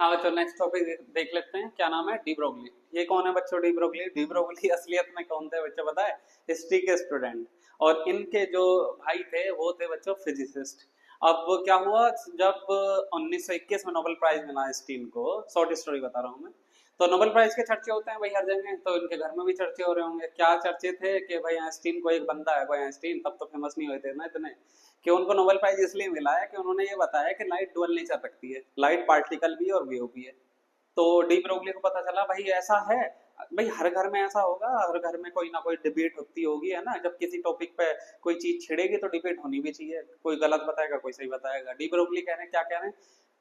हाँ बच्चों, next topic देख लेते हैं। क्या नाम है? De Broglie. ये कौन है बच्चों? De Broglie. डी ब्रोगली असलियत में कौन थे बच्चों पता है? हिस्ट्री के स्टूडेंट। और इनके जो भाई थे वो थे बच्चों फिजिसिस्ट। अब क्या हुआ, जब 1921 में नोबेल प्राइज मिला आइंस्टीन को, शॉर्ट स्टोरी बता रहा हूँ मैं। तो नोबेल प्राइज के चर्चे होते हैं भाई हर जगह, तो इनके घर में भी चर्चे हो रहे होंगे। क्या चर्चे थे कि भाई आइंस्टीन को, एक बंदा है भाई आइंस्टीन, तब तो फेमस नहीं हुए थे ना इतने, कि उनको नोबेल प्राइज इसलिए मिला है कि उन्होंने ये बताया कि लाइट डुअल नेचर रखती है, लाइट पार्टिकल भी और वेव भी है। तो डी ब्रोगली को पता चला भाई ऐसा है। भाई हर घर में ऐसा होगा, हर घर में कोई ना कोई डिबेट होती होगी, है ना। जब किसी टॉपिक पे कोई चीज छिड़ेगी तो डिबेट होनी भी चाहिए, कोई गलत बताएगा कोई सही बताएगा। डी ब्रोगली कह रहे हैं, क्या कह रहे हैं,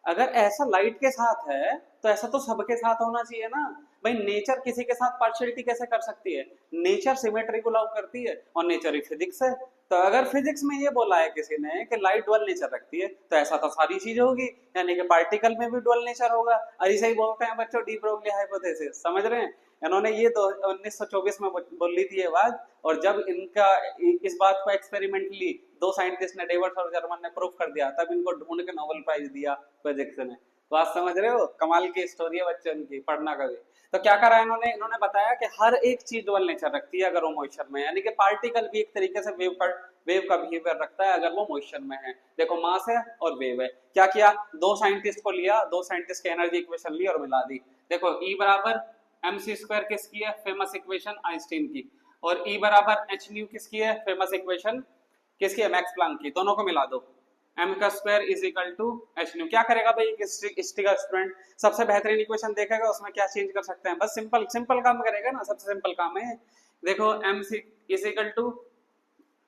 अगर ऐसा लाइट के साथ है तो ऐसा तो सबके साथ होना चाहिए ना। भाई नेचर किसी के साथ पार्शियलिटी कैसे कर सकती है? नेचर सिमेट्री को लव करती है और नेचर ही फिजिक्स है। तो अगर फिजिक्स में ये बोला है किसी ने कि लाइट डुअल नेचर रखती है, तो ऐसा तो सारी चीज होगी, यानी कि पार्टिकल में भी डुअल नेचर होगा। और ऐसे ही बोलते हैं बच्चों डी ब्रोगली हाइपोथेसिस, समझ रहे हैं। इन्होंने ये 1924 में बोली थी ये बात, और जब इनका इस बात को एक्सपेरिमेंटली दो साइंटिस्ट ने, डेवर्स और जर्मन ने प्रूफ कर दिया, तब इनको ढूंढ के नोबेल प्राइज दिया फिजिक्स ने। बात समझ रहे हो? कमाल की स्टोरी है बच्चों की, पढ़ना कभी। तो क्या करा इन्होंने, बताया कि हर एक चीज डुअल नेचर रखती है अगर वो मॉइस्चर में, यानी कि पार्टिकल भी एक तरीके से वेव का बिहेवियर रखता है अगर वो मॉइस्चर में है। देखो मास है और वेव है। क्या किया, दो साइंटिस्ट को लिया, दो साइंटिस्ट की एनर्जी इक्वेशन ली और मिला दी। देखो E बराबर mc² किसकी है? फेमस इक्वेशन आइंस्टीन की। और E बराबर h न्यू किसकी है? फेमस इक्वेशन किसकी है? मैक्स प्लैंक की। दोनों को मिला दो, m का square is equal to h nu. क्या करेगा भाई हिस्ट्री का स्टूडेंट? सबसे बेहतरीन इक्वेशन देखेगा, उसमें क्या चेंज कर सकते हैं, बस सिंपल सिंपल काम करेगा ना, सबसे सिंपल काम है। देखो m is equal to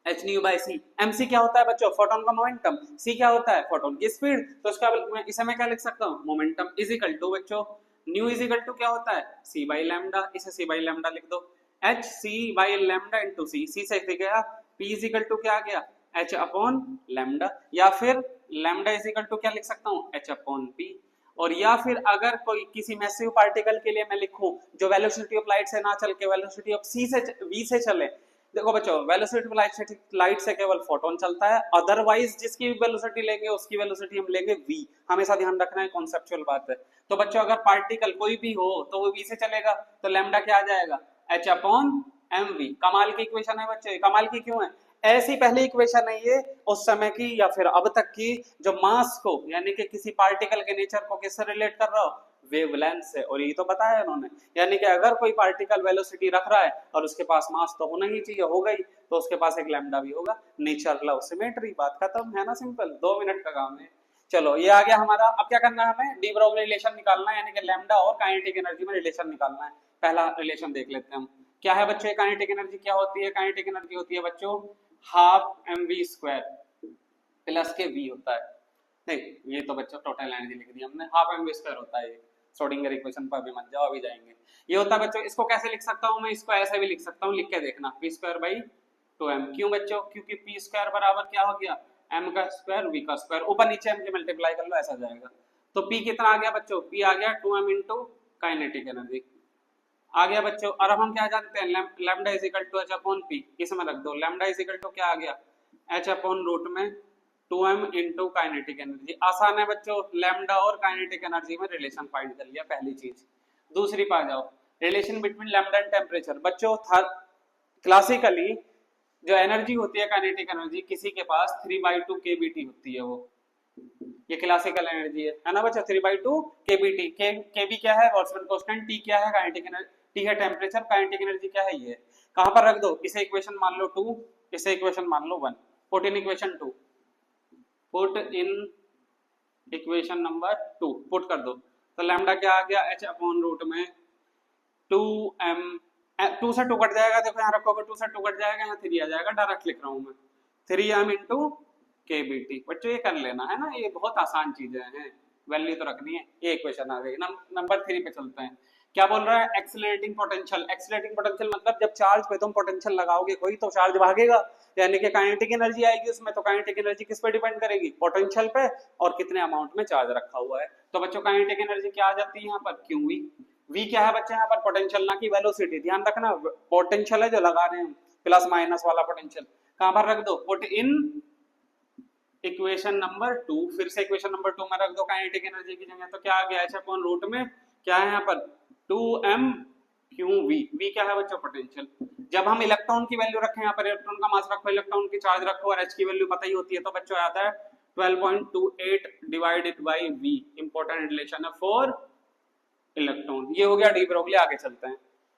H nu by C. M C क्या होता है बच्चों? फोटोन का मोमेंटम। सी क्या होता है? फोटोन की स्पीड। तो इसका इसे मैं क्या लिख सकता हूँ? मोमेंटम इज इक्वल टू बच्चों न्यू इज इक्वल टू क्या होता है? C by lambda. इसे सी बाई लैम्डा लिख दो, h c by lambda into c. C से गया पी इज इक्वल टू क्या आ गया? H upon lambda. या फिर लैम्डा इज इक्वल टू क्या लिख सकता हूँ? H upon P. और या फिर अगर कोई किसी मैसिव पार्टिकल के लिए मैं लिखूं जो वेलोसिटी ऑफ लाइट से ना चल के वेलोसिटी ऑफ सी से वी से चले। देखो बच्चों, वेलोसिटी ऑफ लाइट से केवल फोटोन चलता है, अदरवाइज जिसकी वेलोसिटी लेंगे उसकी वेलोसिटी हम लेंगे v। हमेशा ध्यान रखना है, कॉन्सेप्चुअल बात है। तो बच्चों अगर पार्टिकल कोई भी हो तो वो v से चलेगा, तो लैम्डा क्या आ जाएगा? h upon mv। कमाल की इक्वेशन है बच्चे। कमाल की क्यों है? ऐसी पहली इक्वेशन है ये उस समय की या फिर अब तक की, जो मास को यानी कि किसी पार्टिकल के नेचर को किससे रिलेट कर रहा हो? वेवलेंथ से। और ये तो बताया इन्होंने, यानी कि अगर कोई पार्टिकल वेलोसिटी रख रहा है और उसके पास मास तो होना ही चाहिए, हो गई, तो उसके पास एक लैम्डा भी होगा। नेचर लव सिमेट्री, बात खत्म, है ना, सिंपल, 2 मिनट का काम है। चलो ये आ गया हमारा। अब क्या करना है हमें? डी ब्रोगली रिलेशन निकालना है, यानी कि लैम्डा और काइनेटिक एनर्जी में रिलेशन निकालना है। पहला रिलेशन देख लेते हैं हम। क्या है बच्चों काइनेटिक एनर्जी? क्या होती है काइनेटिक एनर्जी? होती है बच्चों हाफ mv² प्लस के v होता है। नहीं, ये तो बच्चों टोटल एनर्जी लिख दी हमने, हाफ mv² होता है ये। श्रोडिंगर इक्वेशन पर अभी मत जाओ, अभी जाएंगे। ये होता है बच्चों, इसको कैसे लिख सकता हूँ मैं? इसको ऐसे भी लिख सकता हूँ, लिख के देखना, p² बाई 2m। क्यों बच्चों? क्योंकि p² बराबर क्या हो गया? m का स्क्वायर v का स्क्वायर, ऊपर नीचे m के मल्टीप्लाई कर लो, ऐसा जाएगा। तो p कितना आ गया बच्चों? p आ गया 2m इंटू काइनेटिक एनर्जी आ गया बच्चों। और अब हम क्या जानते हैं? Lambda is equal to H upon P. इसमें रख दो, लैम्डा इज इक्वल टू क्या आ गया? एच अपॉन रूट में 2m इंटू काइनेटिक एनर्जी। आसान है बच्चों, लैम्डा और काइनेटिक एनर्जी में रिलेशन फाइंड कर लिया, पहली चीज। दूसरी पा जाओ, relation between lambda and temperature. बच्चों क्लासिकली जो एनर्जी होती है काइनेटिक एनर्जी, किसी के पास 3/2 kBt होती है, वो ये क्लासिकल एनर्जी है ना बच्चा? 3/2 kBt। kb क्या है? Boltzmann constant. t क्या है? Kinetic energy. t है टेम्परेचर, काइनेटिक एनर्जी क्या है? ये कहां पर रख दो? इसे इक्वेशन मान लो 2, इसे इक्वेशन मान लो 1। Put in equation 2, put in equation number 2 put कर दो। तो लैम्डा क्या आ गया? h अपॉन रूट में 2m। 2 से 2 कट जाएगा, देखो यहाँ रखोगे 2 से 2 कट जाएगा, यहाँ 3 आ जाएगा, डायरेक्ट लिख रहा हूँ मैं 3m इंटू kBt। बच्चों ये कर लेना है ना, ये बहुत आसान चीजें हैं, वैल्यू तो रखनी है। ये इक्वेशन आ गई। नंबर 3 पे चलते हैं। क्या बोल रहा है? Accelerating potential. एक्सीलरेटिंग पोटेंशियल मतलब जब चार्ज पे तुम पोटेंशियल लगाओगे कोई तो चार्ज भागेगा, यानी कि काइनेटिक एनर्जी आएगी उसमें। तो काइनेटिक एनर्जी किस पे डिपेंड करेगी? पोटेंशियल पे, और कितने अमाउंट में चार्ज रखा हुआ है। तो बच्चों काइनेटिक एनर्जी क्या आ जाती है यहाँ पर? QV। V क्या है बच्चे? यहाँ पर पोटेंशियल, ना कि वेलोसिटी। ध्यान रखना, पोटेंशियल है जो लगा रहे हैं, प्लस माइनस वाला पोटेंशियल। कहां पर रख दो? पुट इन इक्वेशन नंबर 2, फिर से इक्वेशन नंबर 2 में रख दो काइनेटिक एनर्जी की जगह, तो क्या आ गया h/रूट में क्या है यहाँ पर 2m क्यू वी, वी क्या है बच्चों पोटेंशियल। जब हम इलेक्ट्रॉन की वैल्यू रखें यहाँ पर, इलेक्ट्रॉन का मास रखो, इलेक्ट्रॉन की चार्ज रखो और h की वैल्यू पता ही होती है, तो बच्चों आता है 12.28 divided by v, important relation है फॉर इलेक्ट्रॉन। ये हो गया डी ब्रोगली। आगे चलते हैं,